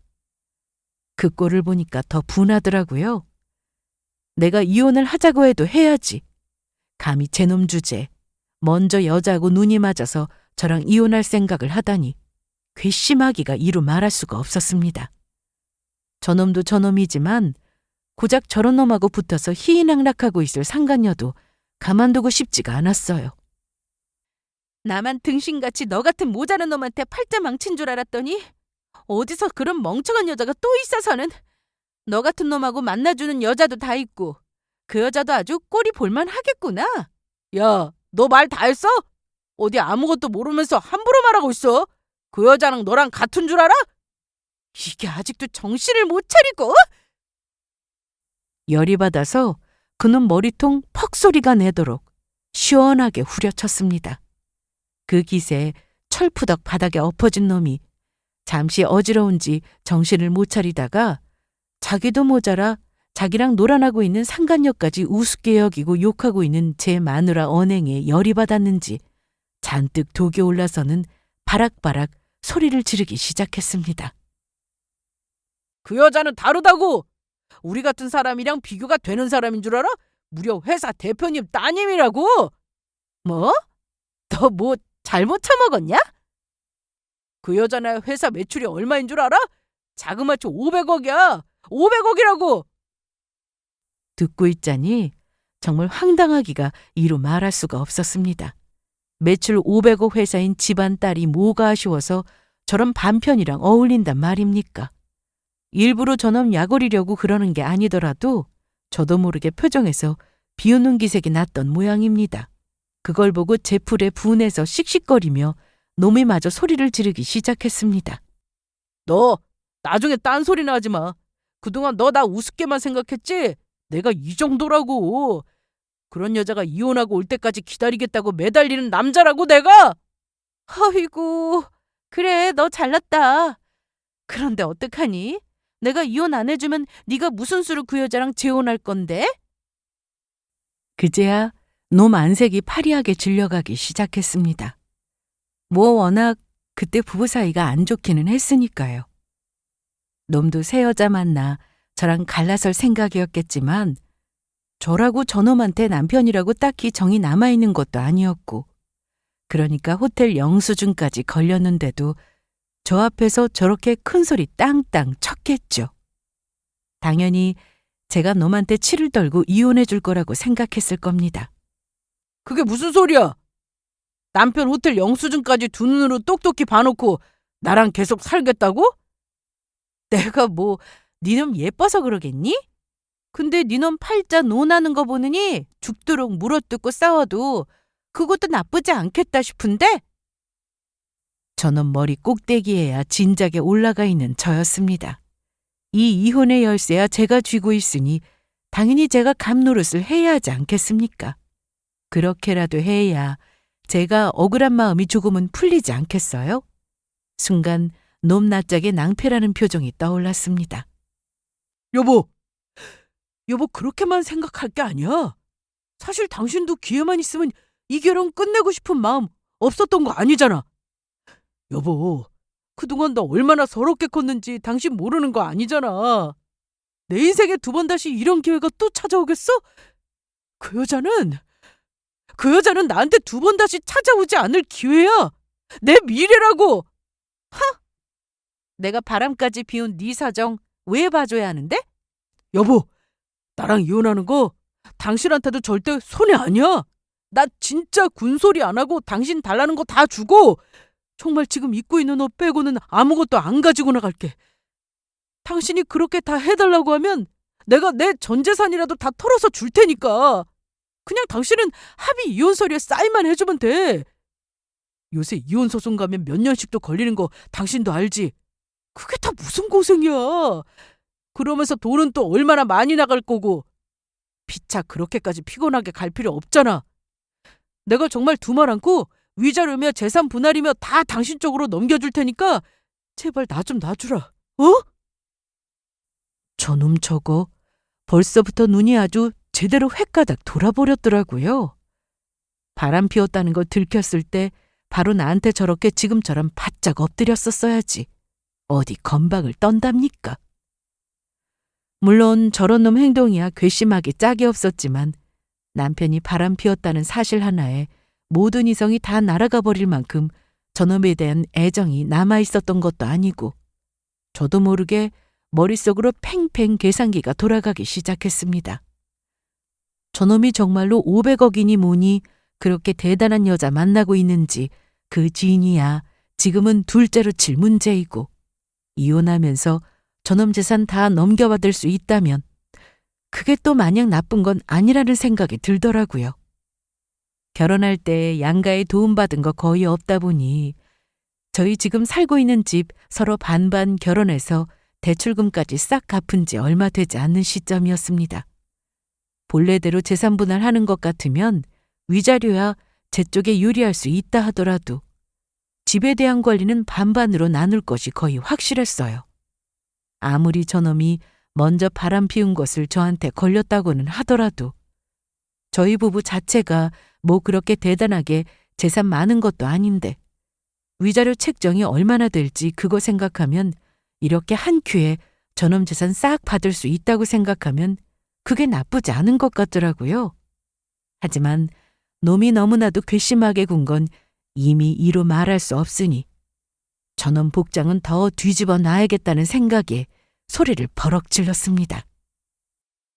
그 꼴을 보니까 더 분하더라고요. 내가 이혼을 하자고 해도 해야지. 감히 제놈 주제 먼저 여자하고 눈이 맞아서 저랑 이혼할 생각을 하다니 괘씸하기가 이루 말할 수가 없었습니다. 저놈도 저놈이지만 고작 저런 놈하고 붙어서 희희낙락하고 있을 상간녀도 가만두고 싶지가 않았어요. 나만 등신같이 너 같은 모자란 놈한테 팔자 망친 줄 알았더니 어디서 그런 멍청한 여자가 또 있어서는. 너 같은 놈하고 만나주는 여자도 다 있고 그 여자도 아주 꼴이 볼만 하겠구나. 야, 너 말 다 했어? 어디 아무것도 모르면서 함부로 말하고 있어? 그 여자랑 너랑 같은 줄 알아? 이게 아직도 정신을 못 차리고? 열이 받아서 그놈 머리통 퍽 소리가 내도록 시원하게 후려쳤습니다. 그 기세에 철푸덕 바닥에 엎어진 놈이 잠시 어지러운지 정신을 못 차리다가 자기도 모자라 자기랑 놀아나고 있는 상간녀까지 우습게 여기고 욕하고 있는 제 마누라 언행에 열이 받았는지 잔뜩 독이 올라서는 바락바락 소리를 지르기 시작했습니다. 그 여자는 다르다고! 우리 같은 사람이랑 비교가 되는 사람인 줄 알아? 무려 회사 대표님 따님이라고! 뭐? 너 뭐 잘못 처먹었냐? 그 여자네 회사 매출이 얼마인 줄 알아? 자그마치 500억이야! 500억이라고! 듣고 있자니 정말 황당하기가 이루 말할 수가 없었습니다. 매출 500억 회사인 집안 딸이 뭐가 아쉬워서 저런 반편이랑 어울린단 말입니까? 일부러 저놈 약올리려고 그러는 게 아니더라도 저도 모르게 표정에서 비웃는 기색이 났던 모양입니다. 그걸 보고 제 풀에 분해서 씩씩거리며 놈이 마저 소리를 지르기 시작했습니다. 너 나중에 딴소리나 하지 마. 그동안 너 나 우습게만 생각했지? 내가 이 정도라고. 그런 여자가 이혼하고 올 때까지 기다리겠다고 매달리는 남자라고 내가. 아이고, 그래 너 잘났다. 그런데 어떡하니? 내가 이혼 안 해주면 네가 무슨 수로 그 여자랑 재혼할 건데? 그제야 놈 안색이 파리하게 질려가기 시작했습니다. 뭐 워낙 그때 부부 사이가 안 좋기는 했으니까요. 놈도 새 여자 만나 저랑 갈라설 생각이었겠지만 저라고 저놈한테 남편이라고 딱히 정이 남아있는 것도 아니었고 그러니까 호텔 영수증까지 걸렸는데도 저 앞에서 저렇게 큰 소리 땅땅 쳤겠죠. 당연히 제가 놈한테 치를 떨고 이혼해 줄 거라고 생각했을 겁니다. 그게 무슨 소리야? 남편 호텔 영수증까지 두 눈으로 똑똑히 봐놓고 나랑 계속 살겠다고? 내가 뭐 니놈 예뻐서 그러겠니? 근데 니놈 팔자 논하는 거 보느니 죽도록 물어뜯고 싸워도 그것도 나쁘지 않겠다 싶은데? 저놈 머리 꼭대기에야 진작에 올라가 있는 저였습니다. 이 이혼의 열쇠야 제가 쥐고 있으니 당연히 제가 감노릇을 해야 하지 않겠습니까? 그렇게라도 해야 제가 억울한 마음이 조금은 풀리지 않겠어요? 순간 놈 낯짝에 낭패라는 표정이 떠올랐습니다. 여보 그렇게만 생각할 게 아니야. 사실 당신도 기회만 있으면 이 결혼 끝내고 싶은 마음 없었던 거 아니잖아. 여보, 그동안 나 얼마나 서럽게 컸는지 당신 모르는 거 아니잖아. 내 인생에 두 번 다시 이런 기회가 또 찾아오겠어? 그 여자는 나한테 두 번 다시 찾아오지 않을 기회야. 내 미래라고. 내가 바람까지 피운 네 사정 왜 봐줘야 하는데? 여보, 나랑 이혼하는 거 당신한테도 절대 손해 아니야. 나 진짜 군소리 안 하고 당신 달라는 거 다 주고 정말 지금 입고 있는 옷 빼고는 아무것도 안 가지고 나갈게. 당신이 그렇게 다 해달라고 하면 내가 내 전 재산이라도 다 털어서 줄 테니까 그냥 당신은 합의 이혼 서류에 사인만 해주면 돼. 요새 이혼 소송 가면 몇 년씩도 걸리는 거 당신도 알지? 그게 다 무슨 고생이야. 그러면서 돈은 또 얼마나 많이 나갈 거고. 피차 그렇게까지 피곤하게 갈 필요 없잖아. 내가 정말 두 말 않고 위자료며 재산 분할이며 다 당신 쪽으로 넘겨줄 테니까 제발 나 좀 놔주라. 어? 저놈 저거 벌써부터 눈이 아주 제대로 횟가닥 돌아버렸더라고요. 바람 피웠다는 거 들켰을 때 바로 나한테 저렇게 지금처럼 바짝 엎드렸었어야지. 어디 건방을 떤답니까? 물론 저런 놈 행동이야 괘씸하기 짝이 없었지만 남편이 바람 피웠다는 사실 하나에 모든 이성이 다 날아가 버릴 만큼 저놈에 대한 애정이 남아있었던 것도 아니고 저도 모르게 머릿속으로 팽팽 계산기가 돌아가기 시작했습니다. 저놈이 정말로 500억이니 뭐니 그렇게 대단한 여자 만나고 있는지 그 지인이야 지금은 둘째로 칠 문제이고 이혼하면서 저놈 재산 다 넘겨받을 수 있다면 그게 또 마냥 나쁜 건 아니라는 생각이 들더라고요. 결혼할 때 양가에 도움받은 거 거의 없다 보니 저희 지금 살고 있는 집 서로 반반 결혼해서 대출금까지 싹 갚은 지 얼마 되지 않는 시점이었습니다. 본래대로 재산 분할하는 것 같으면 위자료야 제 쪽에 유리할 수 있다 하더라도 집에 대한 권리는 반반으로 나눌 것이 거의 확실했어요. 아무리 저놈이 먼저 바람 피운 것을 저한테 걸렸다고는 하더라도 저희 부부 자체가 뭐 그렇게 대단하게 재산 많은 것도 아닌데 위자료 책정이 얼마나 될지 그거 생각하면 이렇게 한 큐에 저놈 재산 싹 받을 수 있다고 생각하면 그게 나쁘지 않은 것 같더라고요. 하지만 놈이 너무나도 괘씸하게 군 건 이미 이루 말할 수 없으니 저놈 복장은 더 뒤집어 놔야겠다는 생각에 소리를 버럭 질렀습니다.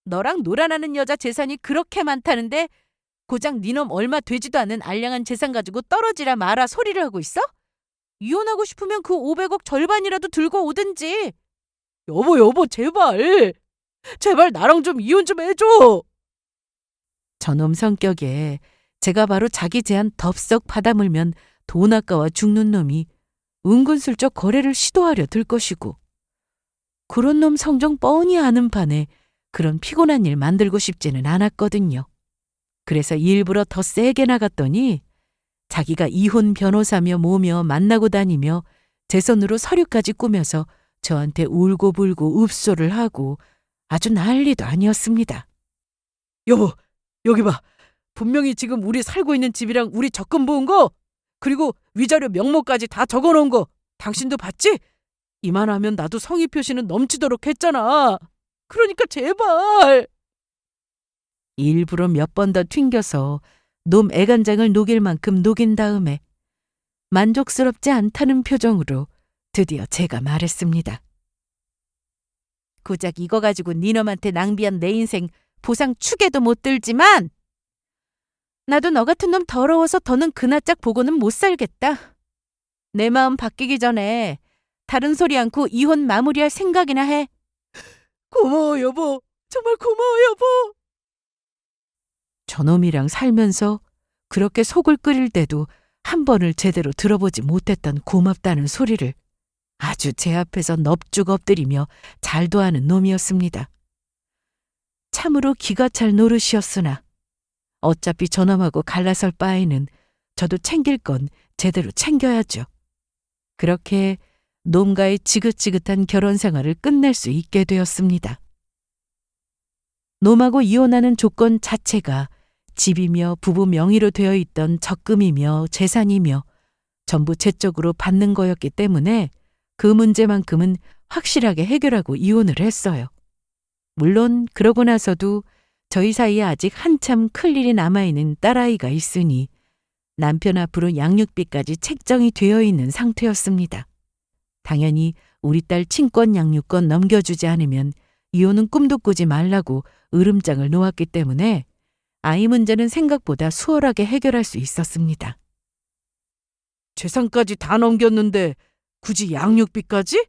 너랑 놀아나는 여자 재산이 그렇게 많다는데 고작 니놈 얼마 되지도 않은 알량한 재산 가지고 떨어지라 마라 소리를 하고 있어? 이혼하고 싶으면 그 500억 절반이라도 들고 오든지. 여보 제발. 제발 나랑 좀 이혼 좀 해줘. 저놈 성격에 제가 바로 자기 제안 덥석 받아물면 돈 아까워 죽는 놈이 은근슬쩍 거래를 시도하려 들 것이고 그런 놈 성정 뻔히 아는 판에 그런 피곤한 일 만들고 싶지는 않았거든요. 그래서 일부러 더 세게 나갔더니 자기가 이혼 변호사며 뭐며 만나고 다니며 제 손으로 서류까지 꾸며서 저한테 울고불고 읍소를 하고 아주 난리도 아니었습니다. 여보, 여기 봐. 분명히 지금 우리 살고 있는 집이랑 우리 적금 모은 거 그리고 위자료 명목까지 다 적어놓은 거 당신도 봤지? 이만하면 나도 성의 표시는 넘치도록 했잖아. 그러니까 제발. 일부러 몇 번 더 튕겨서 놈 애간장을 녹일 만큼 녹인 다음에 만족스럽지 않다는 표정으로 드디어 제가 말했습니다. 고작 이거 가지고 니놈한테 낭비한 내 인생 보상 축에도 못 들지만 나도 너 같은 놈 더러워서 더는 그나짝 보고는 못 살겠다. 내 마음 바뀌기 전에 다른 소리 않고 이혼 마무리할 생각이나 해. 고마워 여보. 정말 고마워 여보. 저놈이랑 살면서 그렇게 속을 끓일 때도 한 번을 제대로 들어보지 못했던 고맙다는 소리를 아주 제 앞에서 넙죽 엎드리며 잘도 하는 놈이었습니다. 참으로 기가 찰 노릇이었으나 어차피 저놈하고 갈라설 바에는 저도 챙길 건 제대로 챙겨야죠. 그렇게 놈과의 지긋지긋한 결혼 생활을 끝낼 수 있게 되었습니다. 놈하고 이혼하는 조건 자체가 집이며 부부 명의로 되어 있던 적금이며 재산이며 전부 제 쪽으로 받는 거였기 때문에 그 문제만큼은 확실하게 해결하고 이혼을 했어요. 물론 그러고 나서도 저희 사이에 아직 한참 클 일이 남아있는 딸아이가 있으니 남편 앞으로 양육비까지 책정이 되어 있는 상태였습니다. 당연히 우리 딸 친권 양육권 넘겨주지 않으면 이혼은 꿈도 꾸지 말라고 으름장을 놓았기 때문에 아이 문제는 생각보다 수월하게 해결할 수 있었습니다. 재산까지 다 넘겼는데 굳이 양육비까지?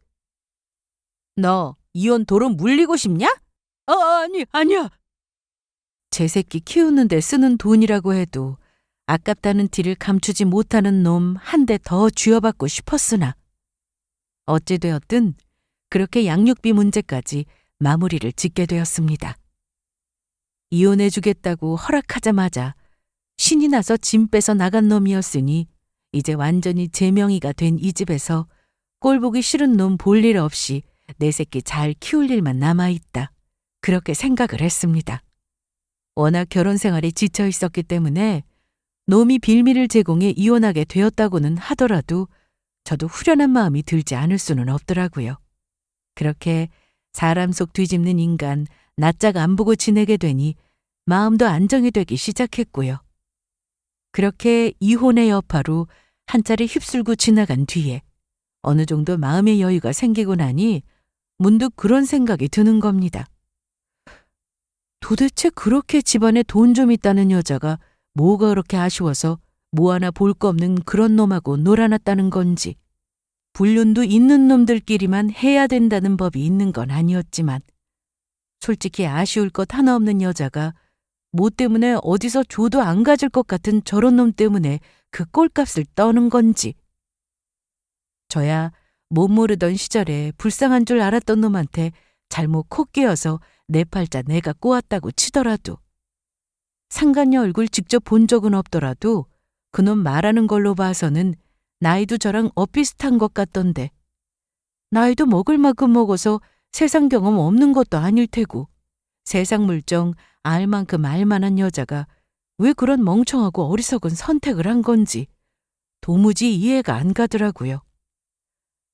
너 이혼 도로 물리고 싶냐? 아니야. 제 새끼 키우는데 쓰는 돈이라고 해도 아깝다는 티를 감추지 못하는 놈 한 대 더 쥐어받고 싶었으나 어찌되었든 그렇게 양육비 문제까지 마무리를 짓게 되었습니다. 이혼해주겠다고 허락하자마자 신이 나서 짐 빼서 나간 놈이었으니 이제 완전히 제 명의가 된 이 집에서 꼴보기 싫은 놈 볼 일 없이 내 새끼 잘 키울 일만 남아있다. 그렇게 생각을 했습니다. 워낙 결혼 생활에 지쳐 있었기 때문에 놈이 빌미를 제공해 이혼하게 되었다고는 하더라도 저도 후련한 마음이 들지 않을 수는 없더라고요. 그렇게 사람 속 뒤집는 인간 낯짝 안 보고 지내게 되니 마음도 안정이 되기 시작했고요. 그렇게 이혼의 여파로 한 차례 휩쓸고 지나간 뒤에 어느 정도 마음의 여유가 생기고 나니 문득 그런 생각이 드는 겁니다. 도대체 그렇게 집안에 돈 좀 있다는 여자가 뭐가 그렇게 아쉬워서 뭐 하나 볼 거 없는 그런 놈하고 놀아놨다는 건지, 불륜도 있는 놈들끼리만 해야 된다는 법이 있는 건 아니었지만 솔직히 아쉬울 것 하나 없는 여자가 뭐 때문에 어디서 줘도 안 가질 것 같은 저런 놈 때문에 그 꼴값을 떠는 건지, 저야 못 모르던 시절에 불쌍한 줄 알았던 놈한테 잘못 코 끼어서 내 팔자 내가 꼬았다고 치더라도, 상간녀 얼굴 직접 본 적은 없더라도 그놈 말하는 걸로 봐서는 나이도 저랑 엇비슷한 것 같던데, 나이도 먹을 만큼 먹어서 세상 경험 없는 것도 아닐 테고 세상 물정 알 만큼 알 만한 여자가 왜 그런 멍청하고 어리석은 선택을 한 건지 도무지 이해가 안 가더라고요.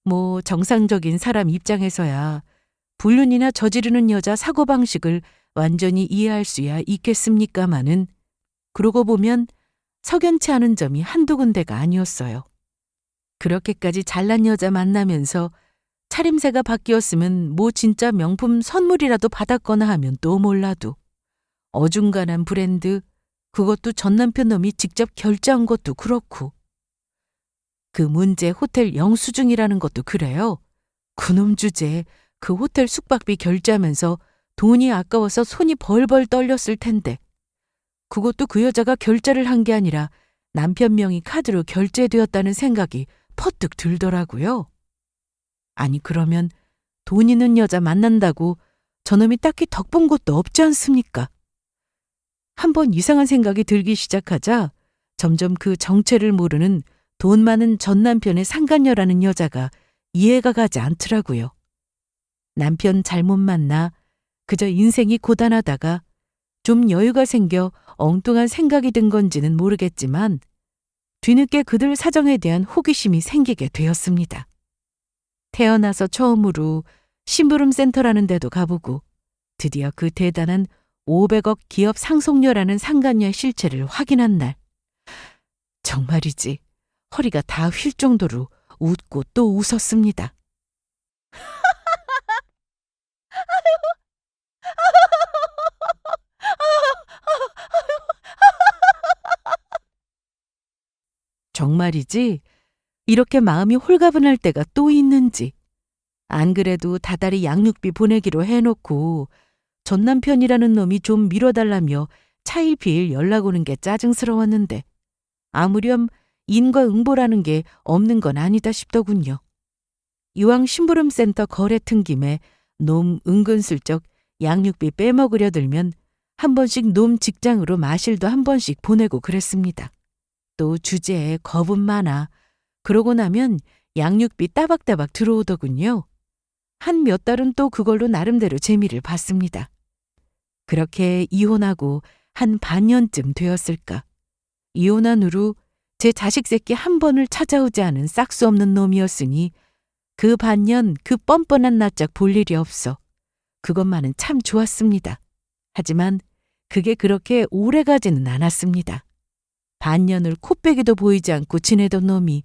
뭐 정상적인 사람 입장에서야 불륜이나 저지르는 여자 사고방식을 완전히 이해할 수야 있겠습니까마는, 그러고 보면 석연치 않은 점이 한두 군데가 아니었어요. 그렇게까지 잘난 여자 만나면서 차림새가 바뀌었으면 뭐 진짜 명품 선물이라도 받았거나 하면 또 몰라도 어중간한 브랜드, 그것도 전남편 놈이 직접 결제한 것도 그렇고, 그 문제 호텔 영수증이라는 것도 그래요. 그놈 주제에 그 호텔 숙박비 결제하면서 돈이 아까워서 손이 벌벌 떨렸을 텐데 그것도 그 여자가 결제를 한 게 아니라 남편 명의 카드로 결제되었다는 생각이 퍼뜩 들더라고요. 아니 그러면 돈 있는 여자 만난다고 저놈이 딱히 덕본 것도 없지 않습니까? 한번 이상한 생각이 들기 시작하자 점점 그 정체를 모르는 돈 많은 전 남편의 상간녀라는 여자가 이해가 가지 않더라고요. 남편 잘못 만나 그저 인생이 고단하다가 좀 여유가 생겨 엉뚱한 생각이 든 건지는 모르겠지만 뒤늦게 그들 사정에 대한 호기심이 생기게 되었습니다. 태어나서 처음으로 심부름센터라는 데도 가보고 드디어 그 대단한 500억 기업 상속녀라는 상간녀의 실체를 확인한 날, 정말이지 허리가 다 휠 정도로 웃고 또 웃었습니다. 정말이지 이렇게 마음이 홀가분할 때가 또 있는지, 안 그래도 다달이 양육비 보내기로 해놓고 전 남편이라는 놈이 좀 밀어달라며 차일피일 연락 오는 게 짜증스러웠는데 아무렴 인과 응보라는 게 없는 건 아니다 싶더군요. 이왕 심부름센터 거래 튼 김에 놈 은근슬쩍 양육비 빼먹으려 들면 한 번씩 놈 직장으로 마실도 한 번씩 보내고 그랬습니다. 또 주제에 겁은 많아 그러고 나면 양육비 따박따박 들어오더군요. 한 몇 달은 또 그걸로 나름대로 재미를 봤습니다. 그렇게 이혼하고 한 반년쯤 되었을까. 이혼한 후로 제 자식 새끼 한 번을 찾아오지 않은 싹수 없는 놈이었으니 그 반년 그 뻔뻔한 낯짝 볼 일이 없어 그것만은 참 좋았습니다. 하지만 그게 그렇게 오래 가지는 않았습니다. 반년을 코빼기도 보이지 않고 지내던 놈이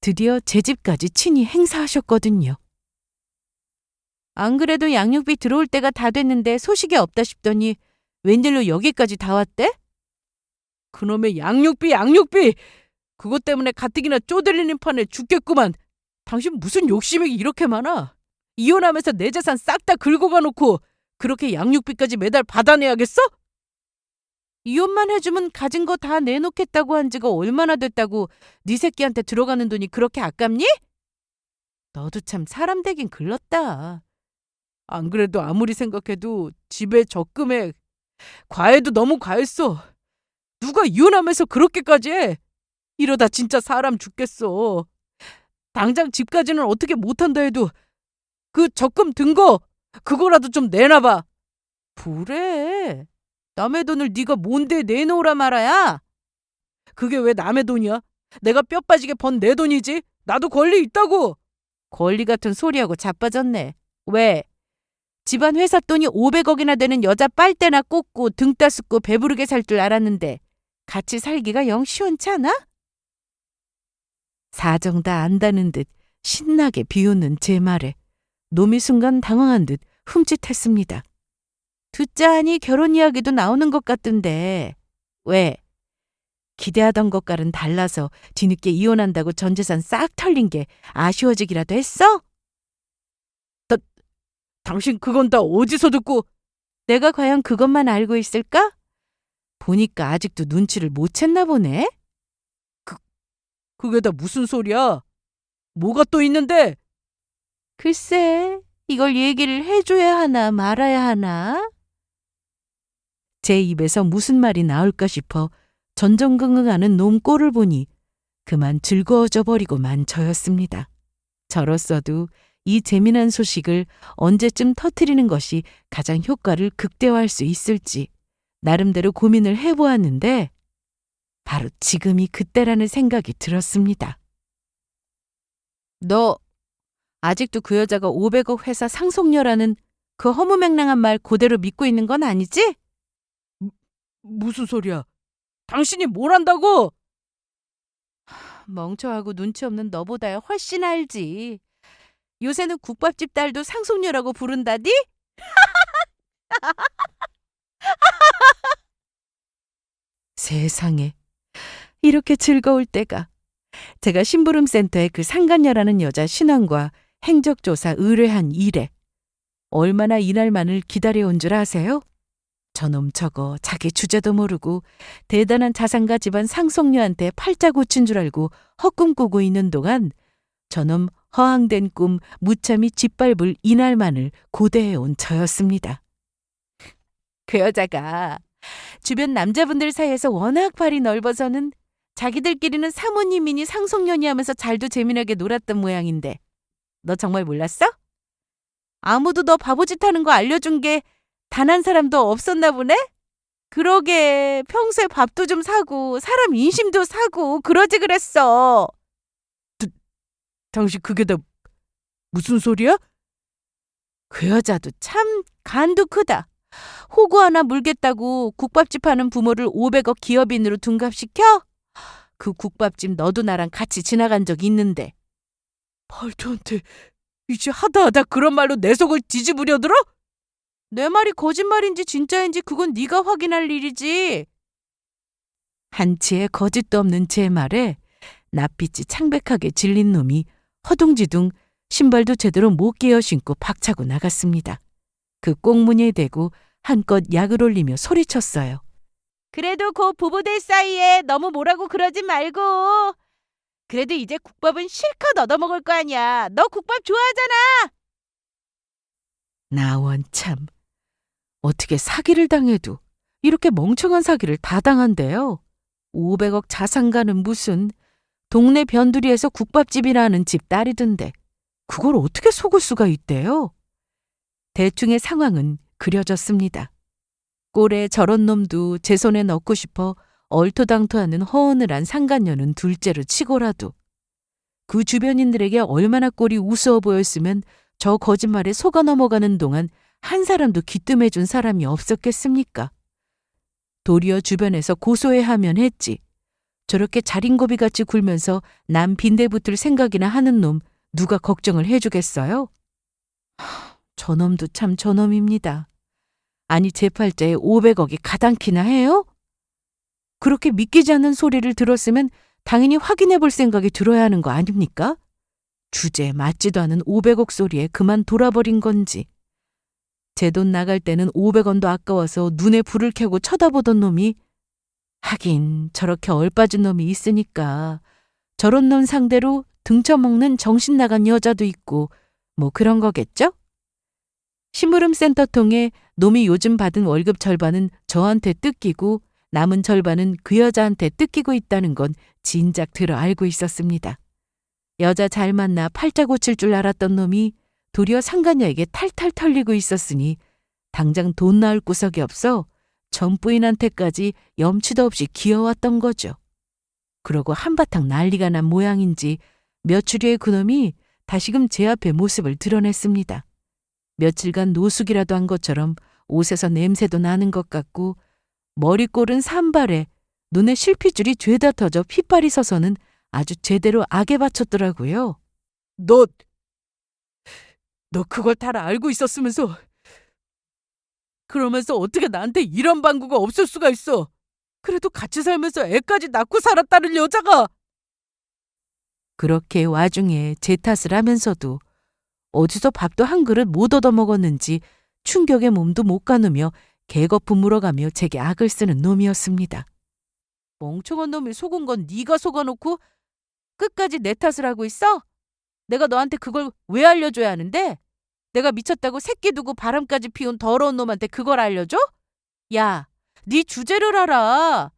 드디어 제 집까지 친히 행사하셨거든요. 안 그래도 양육비 들어올 때가 다 됐는데 소식이 없다 싶더니 웬일로 여기까지 다 왔대? 그놈의 양육비! 그것 때문에 가뜩이나 쪼들리는 판에 죽겠구만. 당신 무슨 욕심이 이렇게 많아? 이혼하면서 내 재산 싹 다 긁어가 놓고 그렇게 양육비까지 매달 받아내야겠어? 이혼만 해주면 가진 거 다 내놓겠다고 한 지가 얼마나 됐다고 네 새끼한테 들어가는 돈이 그렇게 아깝니? 너도 참 사람 되긴 글렀다. 안 그래도 아무리 생각해도 집에 적금에 과외도 너무 과했어. 누가 이혼하면서 그렇게까지 해? 이러다 진짜 사람 죽겠어. 당장 집까지는 어떻게 못한다 해도 그 적금 든 거 그거라도 좀 내놔봐. 그래. 남의 돈을 네가 뭔데 내놓으라 말아야? 그게 왜 남의 돈이야? 내가 뼈 빠지게 번 내 돈이지. 나도 권리 있다고. 권리 같은 소리하고 자빠졌네. 왜? 집안 회사 돈이 500억이나 되는 여자 빨대나 꽂고 등 따스고 배부르게 살 줄 알았는데 같이 살기가 영 시원치 않아? 사정 다 안다는 듯 신나게 비웃는 제 말에 놈이 순간 당황한 듯 흠칫했습니다. 듣자 하니 결혼 이야기도 나오는 것 같던데 왜? 기대하던 것과는 달라서 뒤늦게 이혼한다고 전 재산 싹 털린 게 아쉬워지기라도 했어? 당신 그건 다 어디서 듣고? 내가 과연 그것만 알고 있을까? 보니까 아직도 눈치를 못 챘나 보네? 그게 다 무슨 소리야? 뭐가 또 있는데? 글쎄, 이걸 얘기를 해줘야 하나 말아야 하나? 제 입에서 무슨 말이 나올까 싶어 전전긍긍하는 놈 꼴을 보니 그만 즐거워져 버리고만 저였습니다. 저로서도 이 재미난 소식을 언제쯤 터뜨리는 것이 가장 효과를 극대화할 수 있을지 나름대로 고민을 해보았는데 바로 지금이 그때라는 생각이 들었습니다. 너 아직도 그 여자가 500억 회사 상속녀라는 그 허무맹랑한 말 그대로 믿고 있는 건 아니지? 무슨 소리야? 당신이 뭘 안다고? 멍청하고 눈치 없는 너보다야 훨씬 알지. 요새는 국밥집 딸도 상속녀라고 부른다디? 세상에, 이렇게 즐거울 때가. 제가 심부름센터에 그 상간녀라는 여자 신원과 행적조사 의뢰한 이래. 얼마나 이날만을 기다려온 줄 아세요? 저놈 저거 자기 주제도 모르고 대단한 자산가 집안 상속녀한테 팔자 고친 줄 알고 헛꿈 꾸고 있는 동안 저놈 허황된 꿈 무참히 짓밟을 이날만을 고대해온 저였습니다. 그 여자가 주변 남자분들 사이에서 워낙 발이 넓어서는 자기들끼리는 사모님이니 상속녀니 하면서 잘도 재미나게 놀았던 모양인데 너 정말 몰랐어? 아무도 너 바보짓 하는 거 알려준 게 단 한 사람도 없었나 보네? 그러게 평소에 밥도 좀 사고 사람 인심도 사고 그러지 그랬어. 당신 그게 다 무슨 소리야? 그 여자도 참 간도 크다. 호구 하나 물겠다고 국밥집 하는 부모를 500억 기업인으로 둔갑시켜? 그 국밥집 너도 나랑 같이 지나간 적 있는데. 말도 안 돼. 이제 하다 그런 말로 내 속을 뒤집으려 들어? 내 말이 거짓말인지 진짜인지 그건 네가 확인할 일이지. 한치의 거짓도 없는 제 말에 낯빛이 창백하게 질린 놈이 허둥지둥 신발도 제대로 못 끼어 신고 박차고 나갔습니다. 그 꽁무니에 대고 한껏 약을 올리며 소리쳤어요. 그래도 그 부부들 사이에 너무 뭐라고 그러지 말고. 그래도 이제 국밥은 실컷 얻어먹을 거 아니야. 너 국밥 좋아하잖아. 나 원참. 어떻게 사기를 당해도 이렇게 멍청한 사기를 다 당한대요. 500억 자산가는 무슨 동네 변두리에서 국밥집이라는 집 딸이던데 그걸 어떻게 속을 수가 있대요? 대충의 상황은 그려졌습니다. 꼴에 저런 놈도 제 손에 넣고 싶어 얼토당토하는 허언을한 상간녀는 둘째로 치고라도 그 주변인들에게 얼마나 꼴이 우스워 보였으면 저 거짓말에 속아 넘어가는 동안 한 사람도 귀뜸해준 사람이 없었겠습니까? 도리어 주변에서 고소해하면 했지. 저렇게 자린고비같이 굴면서 남 빈대붙을 생각이나 하는 놈 누가 걱정을 해주겠어요? 저놈도 참 저놈입니다. 아니 제 팔자에 500억이 가당키나 해요? 그렇게 믿기지 않는 소리를 들었으면 당연히 확인해 볼 생각이 들어야 하는 거 아닙니까? 주제에 맞지도 않은 500억 소리에 그만 돌아버린 건지. 제 돈 나갈 때는 500원도 아까워서 눈에 불을 켜고 쳐다보던 놈이 하긴 저렇게 얼빠진 놈이 있으니까 저런 놈 상대로 등쳐먹는 정신 나간 여자도 있고 뭐 그런 거겠죠? 심부름센터 통해 놈이 요즘 받은 월급 절반은 저한테 뜯기고 남은 절반은 그 여자한테 뜯기고 있다는 건 진작 들어 알고 있었습니다. 여자 잘 만나 팔자 고칠 줄 알았던 놈이 도리어 상간녀에게 탈탈 털리고 있었으니 당장 돈 나올 구석이 없어 전 부인한테까지 염치도 없이 기어왔던 거죠. 그러고 한바탕 난리가 난 모양인지 며칠 후에 그놈이 다시금 제 앞에 모습을 드러냈습니다. 며칠간 노숙이라도 한 것처럼 옷에서 냄새도 나는 것 같고 머리꼴은 산발에 눈에 실핏줄이 죄다 터져 핏발이 서서는 아주 제대로 악에 바쳤더라고요. 너 그걸 다 알고 있었으면서 그러면서 어떻게 나한테 이런 방구가 없을 수가 있어? 그래도 같이 살면서 애까지 낳고 살았다는 여자가! 그렇게 와중에 제 탓을 하면서도 어디서 밥도 한 그릇 못 얻어먹었는지 충격에 몸도 못 가누며 개거품 물어가며 제게 악을 쓰는 놈이었습니다. 멍청한 놈이 속은 건 네가 속아놓고 끝까지 내 탓을 하고 있어? 내가 너한테 그걸 왜 알려줘야 하는데? 내가 미쳤다고 새끼 두고 바람까지 피운 더러운 놈한테 그걸 알려줘? 야, 네 주제를 알아.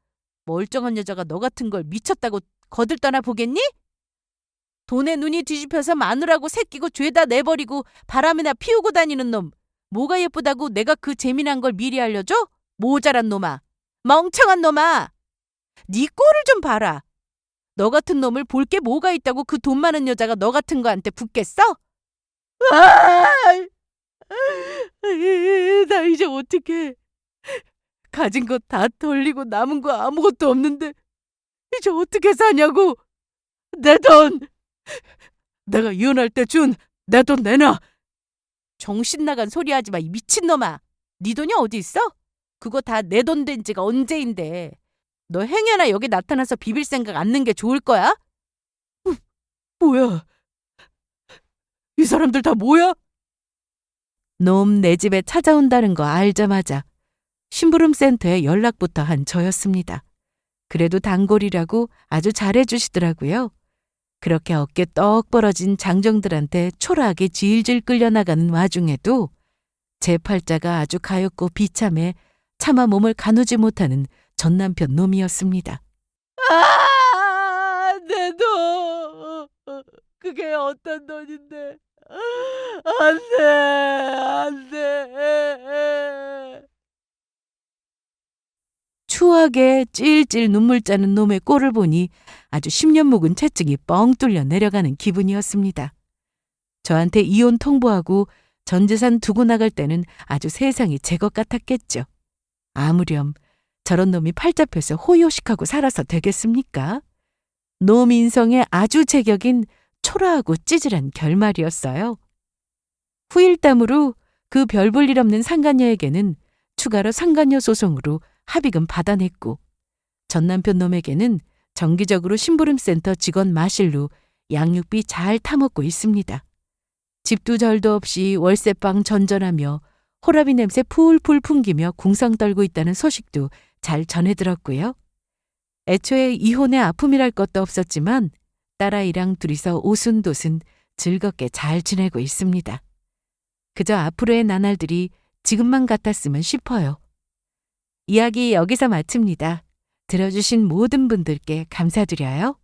멀쩡한 여자가 너 같은 걸 미쳤다고 거들떠나 보겠니? 돈에 눈이 뒤집혀서 마누라고 새끼고 죄다 내버리고 바람이나 피우고 다니는 놈. 뭐가 예쁘다고 내가 그 재미난 걸 미리 알려줘? 모자란 놈아. 멍청한 놈아. 네 꼴을 좀 봐라. 너 같은 놈을 볼 게 뭐가 있다고 그 돈 많은 여자가 너 같은 거한테 붙겠어? 나 이제 어떡해. 가진 거 다 털리고 남은 거 아무것도 없는데 이제 어떻게 사냐고. 내 돈. 내가 이혼할 때 준 내 돈 내놔. 정신 나간 소리 하지 마, 이 미친놈아. 네 돈이 어디 있어? 그거 다 내 돈 된 지가 언제인데. 너 행여나 여기 나타나서 비빌 생각 않는 게 좋을 거야? 뭐야? 이 사람들 다 뭐야? 놈 내 집에 찾아온다는 거 알자마자 심부름센터에 연락부터 한 저였습니다. 그래도 단골이라고 아주 잘해주시더라고요. 그렇게 어깨 떡 벌어진 장정들한테 초라하게 질질 끌려나가는 와중에도 제 팔자가 아주 가엾고 비참해 차마 몸을 가누지 못하는 전 남편 놈이었습니다. 내 돈. 그게 어떤 돈인데. 안 돼, 안 돼. 추하게 찔찔 눈물 짜는 놈의 꼴을 보니 아주 10년 묵은 채증이 뻥 뚫려 내려가는 기분이었습니다. 저한테 이혼 통보하고 전 재산 두고 나갈 때는 아주 세상이 제 것 같았겠죠. 아무렴 저런 놈이 팔잡혀서 호요식하고 살아서 되겠습니까? 놈 인성에 아주 제격인 초라하고 찌질한 결말이었어요. 후일담으로 그 별 볼 일 없는 상간녀에게는 추가로 상간녀 소송으로 합의금 받아냈고 전 남편 놈에게는 정기적으로 심부름센터 직원 마실로 양육비 잘 타먹고 있습니다. 집도 절도 없이 월세방 전전하며 호라비 냄새 풀풀 풍기며 궁상 떨고 있다는 소식도 잘 전해 들었고요. 애초에 이혼의 아픔이랄 것도 없었지만 딸아이랑 둘이서 오순도순 즐겁게 잘 지내고 있습니다. 그저 앞으로의 나날들이 지금만 같았으면 싶어요. 이야기 여기서 마칩니다. 들어주신 모든 분들께 감사드려요.